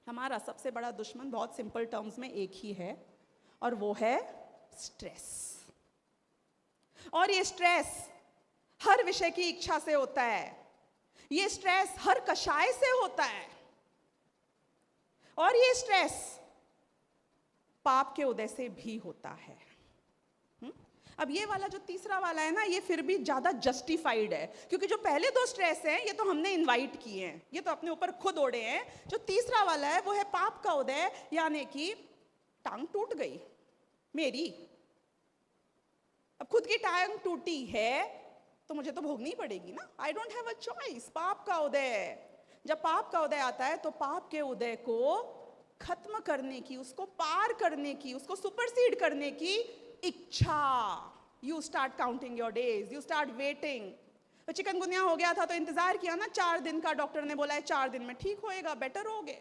हमारा सबसे बड़ा दुश्मन बहुत सिंपल टर्म्स में एक ही है, और वो है स्ट्रेस। और ये स्ट्रेस हर विषय की इच्छा से होता है, ये स्ट्रेस हर कषाय से होता है, और ये स्ट्रेस पाप के उदय से भी होता है। अब ये वाला जो तीसरा वाला है ना, ये फिर भी ज्यादा जस्टिफाइड है, क्योंकि जो पहले 2 स्ट्रेस हैं ये तो हमने इनवाइट किए हैं, ये तो अपने ऊपर खुद ओढ़े हैं। जो तीसरा वाला है वो है पाप का उदय, यानी कि टांग टूट गई मेरी, अब खुद की टांग टूटी है तो मुझे तो भोगनी पड़ेगी ना, I don't have a choice. पाप का उदय, जब पाप का उदय आता है तो पाप के उदय को खत्म करने की, उसको पार करने की, उसको सुपरसीड करने की इच्छा, you start counting your days, you start waiting. तो चिकनगुनिया हो गया था तो इंतजार किया ना, 4 दिन का, डॉक्टर ने बोला है 4 दिन में ठीक होएगा, बेटर होगे।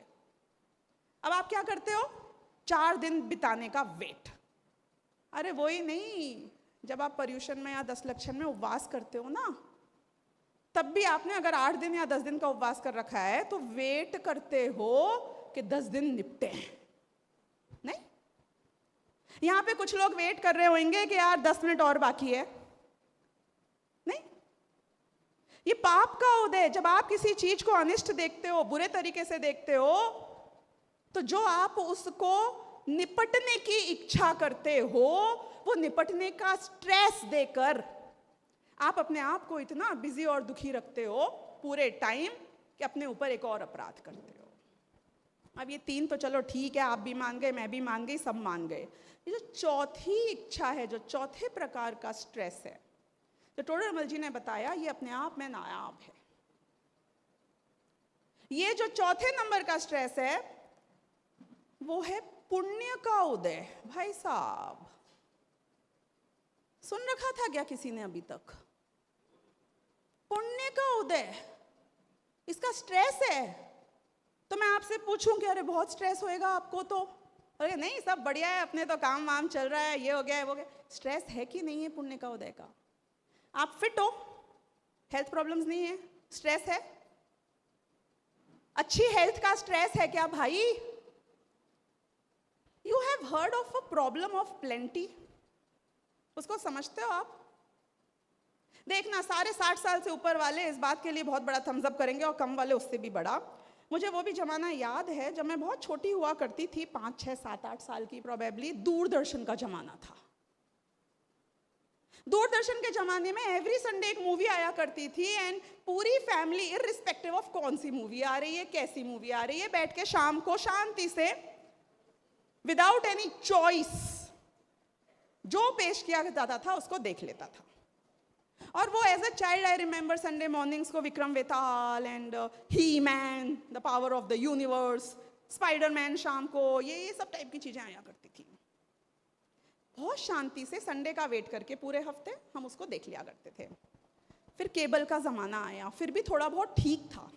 अब आप क्या करते हो? 4 दिन बिताने का वेट। अरे वो ही नहीं, जब आप पर्यूषण में या 10 लक्षण में उपवास करते हो ना, तब भी आपने अगर 8 दिन या 10 दिन का उपवास कर रखा है तो वेट करते हो कि 10 दिन निपटे। नहीं, यहां पे कुछ लोग वेट कर रहे होंगे कि यार 10 मिनट और बाकी है। नहीं, ये पाप का उदय, जब आप किसी चीज को अनिष्ट देखते हो, बुरे तरीके से देखते हो, तो जो आप उसको निपटने की इच्छा करते हो, वो निपटने का स्ट्रेस देकर आप अपने आप को इतना बिजी और दुखी रखते हो पूरे टाइम कि अपने ऊपर एक और अपराध करते हो। अब ये 3 तो चलो ठीक है, आप भी मान गए, मैं भी मान गई, सब मान गए। ये जो चौथी इच्छा है, जो चौथे प्रकार का स्ट्रेस है, जो टोडरमल जी ने बताया, ये अपने आप में नायाब है। ये जो चौथे नंबर का स्ट्रेस है, वो है पुण्य का उदय। भाई साहब, सुन रखा था क्या किसी ने अभी तक? पुण्य का उदय, इसका स्ट्रेस है। तो मैं आपसे पूछूं कि अरे बहुत स्ट्रेस होएगा आपको, तो अरे नहीं सब बढ़िया है, अपने तो काम वाम चल रहा है, ये हो गया है वो गया। स्ट्रेस है कि नहीं है पुण्य का उदय का? आप फिट हो, हेल्थ प्रॉब्लम्स नहीं है, स्ट्रेस है? अच्छी हेल्थ का स्ट्रेस है क्या भाई? You have heard of a problem of plenty, उसको समझते हो आप? देखना, सारे 60 साल से ऊपर वाले इस बात के लिए बहुत बड़ा थम्स अप करेंगे और कम वाले उससे भी बड़ा। मुझे वो भी जमाना याद है जब मैं बहुत छोटी हुआ करती थी, 5, 6, 7, 8 साल की प्रोबेबली। दूरदर्शन का जमाना था। दूरदर्शन के जमाने में एवरी संडे एक मूवी आया करती थी, एंड पूरी फैमिली इररिस्पेक्टिव ऑफ कौन सी मूवी आ रही है, कैसी मूवी आ रही है, बैठ के शाम को शांति से विदाउट एनी चॉइस जो पेश किया जाता था उसको देख लेता था। और वो as a child I remember Sunday mornings को Vikram Vetal and He Man, the power of the universe, Spiderman शाम को, ये सब टाइप की चीजें आया करती थी। बहुत शांति से संडे का वेट करके पूरे हफ्ते हम उसको देख लिया करते थे। फिर केबल का जमाना आया, फिर भी थोड़ा बहुत ठीक था।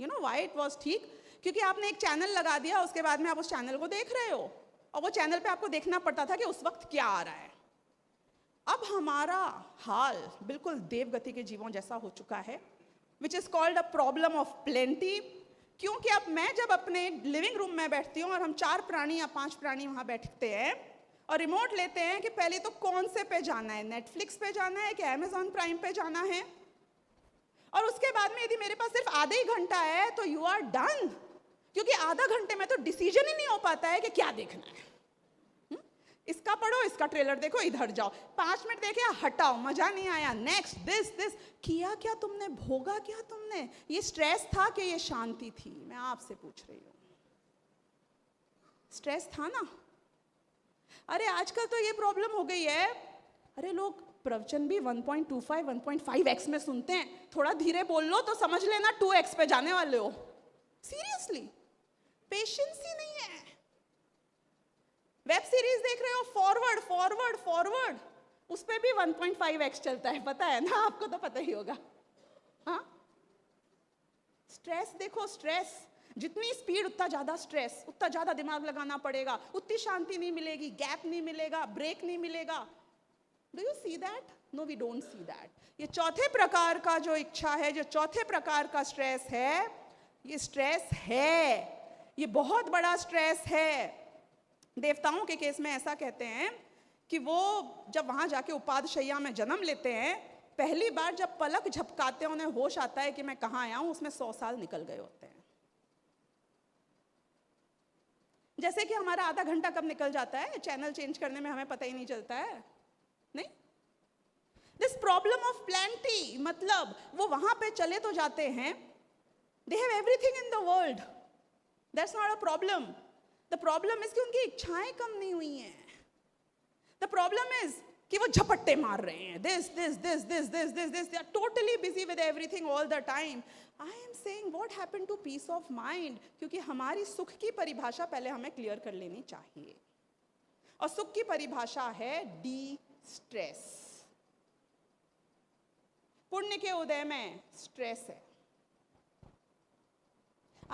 You know why it was ठीक? क्योंकि आपने एक चैनल लगा दिया, उसके बाद में आप उस चैनल को देख रहे हो, और वो चैनल पे आपको देखना पड़ता था कि उस वक्त क्या आ रहा है। अब हमारा हाल बिल्कुल देवगति के जीवों जैसा हो चुका है, which is called a problem of plenty. क्योंकि अब मैं जब अपने लिविंग रूम में बैठती हूँ और हम 4 प्राणी या 5 प्राणी वहां बैठते हैं और रिमोट लेते हैं कि पहले तो कौन से पे जाना है, नेटफ्लिक्स पे जाना है कि अमेजॉन प्राइम पे जाना है, और उसके बाद में यदि मेरे पास सिर्फ आधा ही घंटा है तो यू आर डन। क्योंकि आधा घंटे में तो डिसीजन ही नहीं हो पाता है कि क्या देखना है। इसका पढ़ो, इसका ट्रेलर देखो, इधर जाओ, 5 मिनट देखे हटाओ, मजा नहीं आया, नेक्स्ट, दिस किया क्या तुमने, भोगा क्या तुमने? ये स्ट्रेस था कि ये शांति थी? मैं आपसे पूछ रही हूं, स्ट्रेस था ना? अरे आजकल तो ये प्रॉब्लम हो गई है, अरे लोग प्रवचन भी 1.25 1.5x में सुनते हैं। थोड़ा धीरे बोल लो तो समझ लेना 2x पे जाने वाले हो। सीरियसली, पेशेंस ही नहीं है। वेब सीरीज देख रहे हो, फॉरवर्ड फॉरवर्ड फॉरवर्ड, उस पे भी 1.5x चलता है, पता है ना आपको? तो पता ही होगा। हाँ, स्ट्रेस देखो, स्ट्रेस जितनी स्पीड उतना ज्यादा स्ट्रेस, उतना ज्यादा दिमाग लगाना पड़ेगा, उतनी शांति नहीं मिलेगी, गैप नहीं मिलेगा, ब्रेक नहीं मिलेगा। Do you see that? No, we don't see that. ये चौथे प्रकार का जो इच्छा है, जो चौथे प्रकार का स्ट्रेस है, ये स्ट्रेस है, ये बहुत बड़ा स्ट्रेस है। देवताओं के केस में ऐसा कहते हैं कि वो जब वहां जाके उपाधशैया में जन्म लेते हैं, पहली बार जब पलक झपकाते हैं उन्हें होश आता है कि मैं कहां आया हूं, उसमें 100 साल निकल गए होते हैं। जैसे कि हमारा आधा घंटा कब निकल जाता है चैनल चेंज करने में, हमें पता ही नहीं चलता है। नहीं, दिस प्रॉब्लम ऑफ प्लेंटी, मतलब वो वहां पे चले तो जाते हैं, they have everything in the world, that's not a problem. The problem is कि उनकी इच्छाएं कम नहीं हुई हैं। द प्रॉब्लम इज कि वो झपट्टे मार रहे हैं, this this this this this this this, they are totally busy with everything all the time. I am saying what happened to peace of mind? क्योंकि हमारी सुख की परिभाषा पहले हमें क्लियर कर लेनी चाहिए, और सुख की परिभाषा है डी स्ट्रेस। पुण्य के उदय में स्ट्रेस है।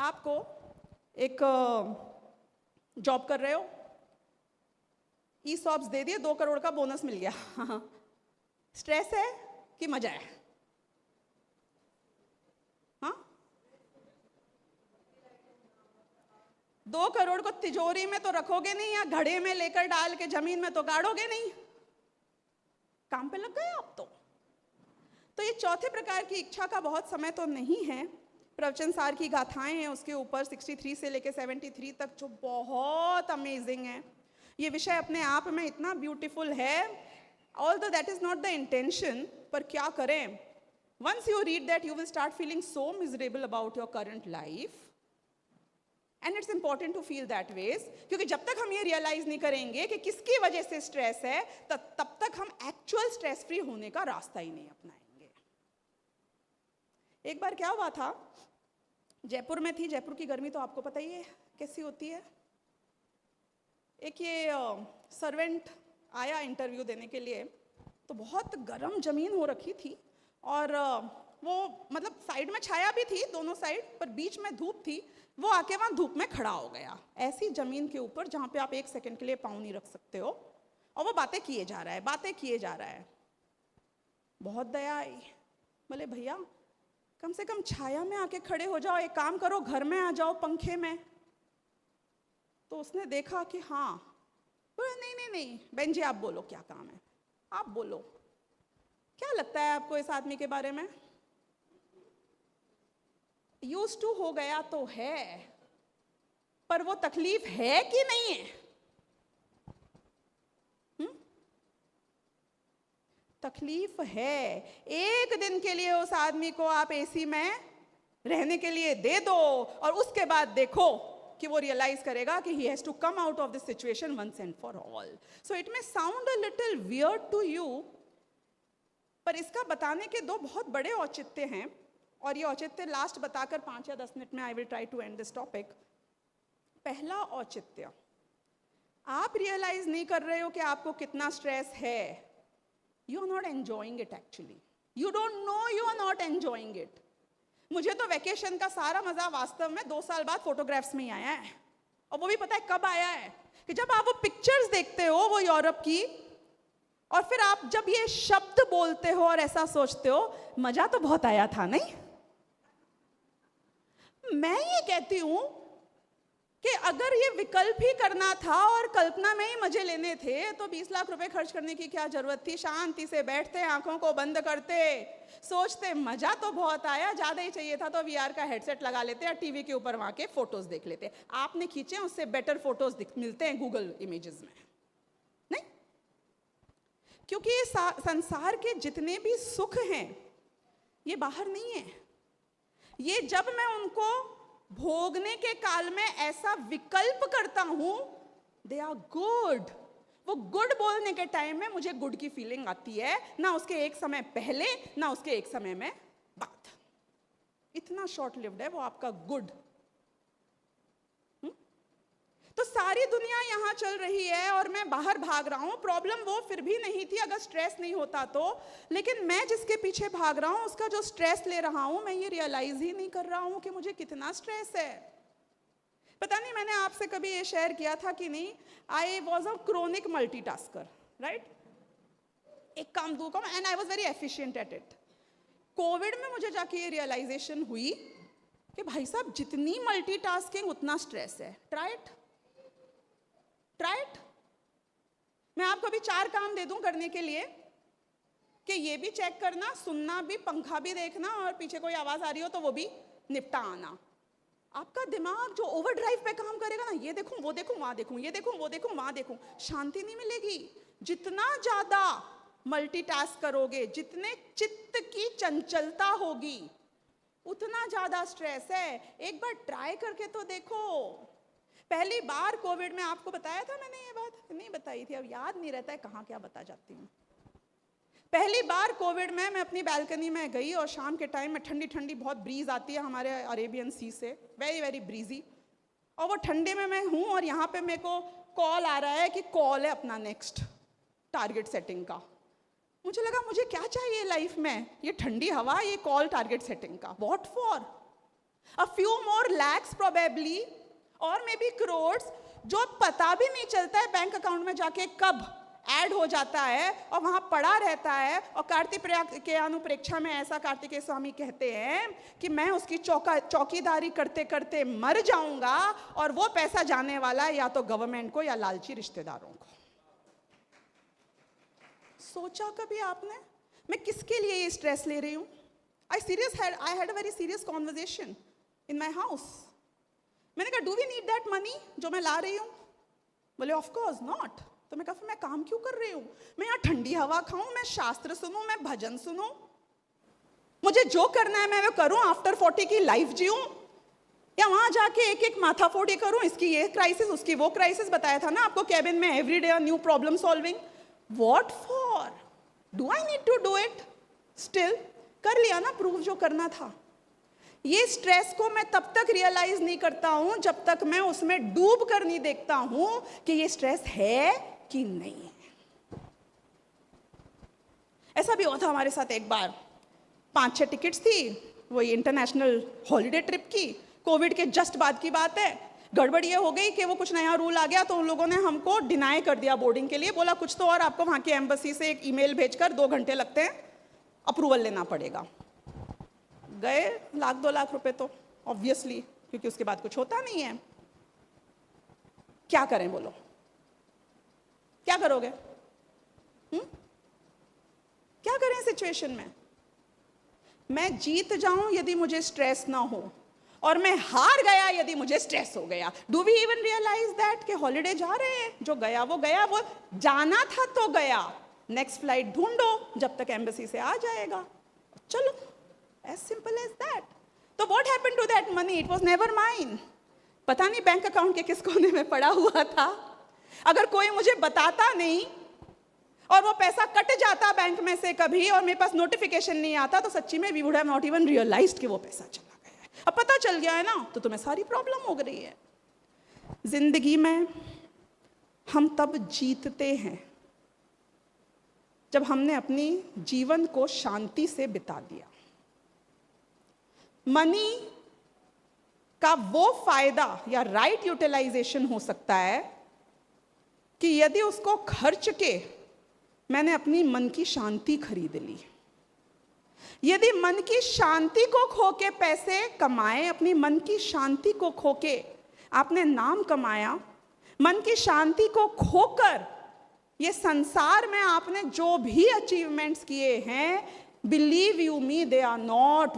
आपको एक जॉब कर रहे हो, ई-सॉप्स दे दिए, 2 करोड़ का बोनस मिल गया, स्ट्रेस है कि मजा है? हाँ, 2 करोड़ को तिजोरी में तो रखोगे नहीं, या घड़े में लेकर डाल के जमीन में तो गाड़ोगे नहीं, काम पे लग गए आप तो ये चौथे प्रकार की इच्छा का बहुत समय तो नहीं है। प्रवचन सार की गाथाएं हैं उसके ऊपर 63 से लेके 73 तक, जो बहुत अमेजिंग है। ये विषय अपने आप में इतना ब्यूटीफुल है, although that is not the intention, पर क्या करें, once you read that you will start feeling so miserable about your current life, and it's important to feel that ways. क्योंकि जब तक हम ये रियलाइज नहीं करेंगे कि किसकी वजह से स्ट्रेस है, तब तक हम एक्चुअल स्ट्रेस फ्री होने का रास्ता ही नहीं अपनाएंगे। एक बार क्या हुआ था, जयपुर में थी, जयपुर की गर्मी तो आपको पता ही है कैसी होती है। एक ये सर्वेंट आया इंटरव्यू देने के लिए, तो बहुत गर्म जमीन हो रखी थी और वो मतलब साइड में छाया भी थी दोनों साइड, पर बीच में धूप थी। वो आके वहाँ धूप में खड़ा हो गया, ऐसी जमीन के ऊपर जहाँ पे आप एक सेकंड के लिए पाँव नहीं रख सकते हो, और वो बातें किए जा रहा है, बातें किए जा रहा है। बहुत दया आई, बोले भैया कम से कम छाया में आके खड़े हो जाओ, एक काम करो घर में आ जाओ पंखे में। तो उसने देखा कि हाँ, बोले नहीं नहीं नहीं बहन जी, आप बोलो क्या काम है, आप बोलो, क्या लगता है आपको इस आदमी के बारे में? यूज्ड टू हो गया तो है, पर वो तकलीफ है कि नहीं है? तकलीफ है। एक दिन के लिए उस आदमी को आप एसी में रहने के लिए दे दो, और उसके बाद देखो कि वो रियलाइज करेगा कि he has to come out of this situation once and for all. So it may sound a little weird to you, पर इसका बताने के दो बहुत बड़े औचित्य हैं, और ये औचित्य लास्ट बताकर 5 या 10 मिनट में I will try to end this topic. पहला औचित्य, आप रियलाइज नहीं कर रहे हो कि आपको कितना स्ट्रेस है। You are not enjoying it, actually you don't know you are not enjoying it. मुझे तो वैकेशन का सारा मजा वास्तव में 2 साल बाद फोटोग्राफ्स में ही आया है, और वो भी पता है कब आया है, कि जब आप वो पिक्चर्स देखते हो वो यूरोप की, और फिर आप जब ये शब्द बोलते हो और ऐसा सोचते हो मजा तो बहुत आया था नहीं। मैं ये कहती हूं कि अगर ये विकल्प ही करना था और कल्पना में ही मजे लेने थे, तो 20 लाख रुपए खर्च करने की क्या जरूरत थी? शांति से बैठते, आंखों को बंद करते, सोचते मजा तो बहुत आया, ज्यादा ही चाहिए था तो वीआर का हेडसेट लगा लेते या टीवी के ऊपर वहां के फोटोज देख लेते। आपने खींचे, उससे बेटर फोटोज मिलते हैं गूगल इमेजेस में, नहीं? क्योंकि ये संसार के जितने भी सुख हैं ये बाहर नहीं है। ये जब मैं उनको भोगने के काल में ऐसा विकल्प करता हूं, दे आर गुड। वो गुड बोलने के टाइम में मुझे गुड की फीलिंग आती है, ना उसके एक समय पहले ना उसके एक समय में बाद। इतना शॉर्ट लिव्ड है वो आपका गुड। तो सारी दुनिया यहां चल रही है और मैं बाहर भाग रहा हूं। प्रॉब्लम वो फिर भी नहीं थी अगर स्ट्रेस नहीं होता तो, लेकिन मैं जिसके पीछे भाग रहा हूं उसका जो स्ट्रेस ले रहा हूं, मैं ये रियलाइज ही नहीं कर रहा हूं कि मुझे कितना स्ट्रेस है। पता नहीं मैंने आपसे कभी ये शेयर किया था कि नहीं, I was a chronic multitasker, right? एक काम दो काम, and I was very efficient at it. Covid में मुझे जाके ये रियलाइजेशन हुई कि भाई साहब जितनी मल्टीटास्किंग उतना स्ट्रेस है। Try it. मैं आपको अभी 4 काम दे दूं करने के लिए, कि ये भी चेक करना, सुनना भी, पंखा भी देखना, और पीछे कोई आवाज आ रही हो तो वो भी निपटा आना। आपका दिमाग जो ओवरड्राइव पे काम करेगा ना, ये देखूं वो देखूं वहां देखूं, ये देखूं वो देखूं वहां देखूं, शांति नहीं मिलेगी। जितना ज्यादा मल्टीटास्क करोगे, जितने चित्त की चंचलता होगी, उतना ज्यादा स्ट्रेस है। एक बार ट्राई करके तो देखो। पहली बार कोविड में आपको बताया था मैंने ये बात, नहीं बताई थी, अब याद नहीं रहता है कहाँ क्या बता जाती हूँ। पहली बार कोविड में मैं अपनी बालकनी में गई, और शाम के टाइम में ठंडी ठंडी बहुत ब्रीज आती है हमारे अरेबियन सी से, वेरी वेरी ब्रीजी, और वो ठंडे में मैं हूँ, और यहाँ पे मेरे को कॉल आ रहा है कि कॉल है अपना नेक्स्ट टारगेट सेटिंग का। मुझे लगा मुझे क्या चाहिए लाइफ में, ये ठंडी हवा, ये कॉल टारगेट सेटिंग का, what for? A few more lakhs probably, और मे बी करोड़, जो पता भी नहीं चलता है बैंक अकाउंट में जाके कब ऐड हो जाता है और वहां पड़ा रहता है। और कार्तिक के अनुप्रेक्षा में ऐसा कार्तिकेय स्वामी कहते हैं कि मैं उसकी चौकीदारी करते करते मर जाऊंगा, और वो पैसा जाने वाला है या तो गवर्नमेंट को या लालची रिश्तेदारों को। सोचा कभी आपने मैं किसके लिए ये स्ट्रेस ले रही हूं? I had a very serious conversation in my house. मैंने कहा do we need that money जो मैं ला रही हूँ? बोले ऑफ कोर्स नॉट। तो मैं कहा फिर मैं काम क्यों कर रही हूँ? मैं यहाँ ठंडी हवा खाऊं, मैं शास्त्र सुनूं, मैं भजन सुनूं, मुझे जो करना है मैं वो करूं, आफ्टर 40 की लाइफ जीऊं, या वहां जाके एक एक माथा फोड़ी करूं, इसकी ये क्राइसिस उसकी वो क्राइसिस? बताया था ना आपको कैबिन में, every day new problem solving. What for? Do I need to do it? Still कर लिया ना प्रूव जो करना था। ये स्ट्रेस को मैं तब तक रियलाइज नहीं करता हूं जब तक मैं उसमें डूब कर नहीं देखता हूं कि ये स्ट्रेस है कि नहीं है। ऐसा भी हुआ था हमारे साथ एक बार, 5-6 टिकट्स थी वही इंटरनेशनल हॉलिडे ट्रिप की, कोविड के जस्ट बाद की बात है। गड़बड़ ये हो गई कि वो कुछ नया रूल आ गया तो उन लोगों ने हमको डिनाई कर दिया बोर्डिंग के लिए, बोला कुछ तो और आपको वहाँ की एम्बेसी से एक ईमेल भेजकर 2 घंटे लगते हैं, अप्रूवल लेना पड़ेगा। गए 1-2 लाख रुपए तो ऑब्वियसली, क्योंकि उसके बाद कुछ होता नहीं है। क्या करें बोलो, क्या करोगे? क्या करें सिचुएशन में? मैं जीत जाऊं यदि मुझे स्ट्रेस ना हो, और मैं हार गया यदि मुझे स्ट्रेस हो गया। Do we even realise that कि हॉलिडे जा रहे हैं, जो गया, वो जाना था तो गया, नेक्स्ट फ्लाइट ढूंढो जब तक एम्बेसी से आ जाएगा, चलो, एज सिंपल एज दैट। तो what happened to that money? It was never mine. पता नहीं बैंक अकाउंट के किस कोने में पड़ा हुआ था। अगर कोई मुझे बताता नहीं और वो पैसा कट जाता बैंक में से कभी और मेरे पास नोटिफिकेशन नहीं आता, तो सच्ची में we would have not even realised कि वो पैसा चला गया है। अब पता चल गया है ना, तो तुम्हें सारी प्रॉब्लम हो गई है। जिंदगी में हम तब जीतते हैं जब हमने अपनी जीवन को शांति से बिता दिया। मनी का वो फायदा या राइट यूटिलाइजेशन हो सकता है कि यदि उसको खर्च के मैंने अपनी मन की शांति खरीद ली। यदि मन की शांति को खो के पैसे कमाए, अपनी मन की शांति को खो के आपने नाम कमाया, मन की शांति को खोकर ये संसार में आपने जो भी अचीवमेंट्स किए हैं, believe you me, they are not